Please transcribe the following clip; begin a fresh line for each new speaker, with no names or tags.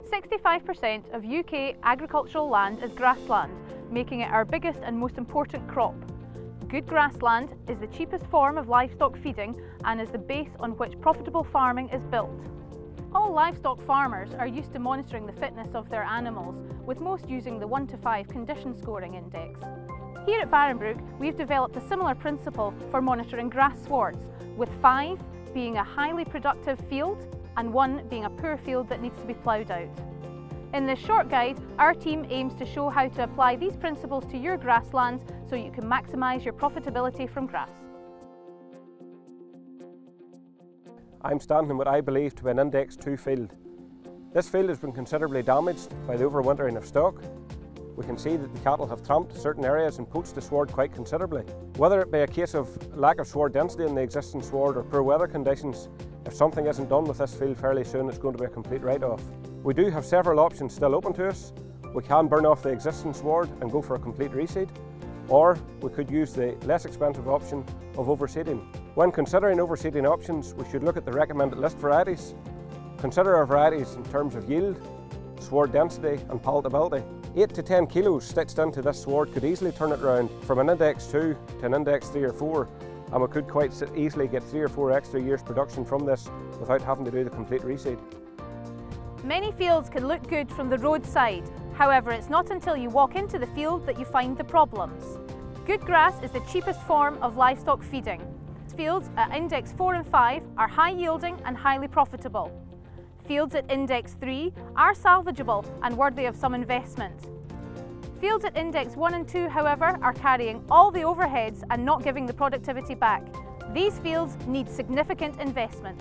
65% of UK agricultural land is grassland, making it our biggest and most important crop. Good grassland is the cheapest form of livestock feeding and is the base on which profitable farming is built. All livestock farmers are used to monitoring the fitness of their animals, with most using the 1 to 5 condition scoring index. Here at Barronbrook, we've developed a similar principle for monitoring grass swards, with 5 being a highly productive field and 1 being a poor field that needs to be ploughed out. In this short guide, our team aims to show how to apply these principles to your grasslands so you can maximise your profitability from grass.
I'm standing in what I believe to be an Index 2 field. This field has been considerably damaged by the overwintering of stock. We can see that the cattle have tramped certain areas and poached the sward quite considerably. Whether it be a case of lack of sward density in the existing sward or poor weather conditions, if something isn't done with this field fairly soon, it's going to be a complete write-off. We do have several options still open to us. We can burn off the existing sward and go for a complete reseed, or we could use the less expensive option of overseeding. When considering overseeding options, we should look at the recommended list varieties, consider our varieties in terms of yield, sward density and palatability. 8 to 10 kilos stitched into this sward could easily turn it round from an Index 2 to an Index 3 or 4, and we could quite easily get 3 or 4 extra years production from this without having to do the complete reseed.
Many fields can look good from the roadside. However, it's not until you walk into the field that you find the problems. Good grass is the cheapest form of livestock feeding. Fields at Index 4 and 5 are high yielding and highly profitable. Fields at Index 3 are salvageable and worthy of some investment. Fields at Index 1 and 2, however, are carrying all the overheads and not giving the productivity back. These fields need significant investment.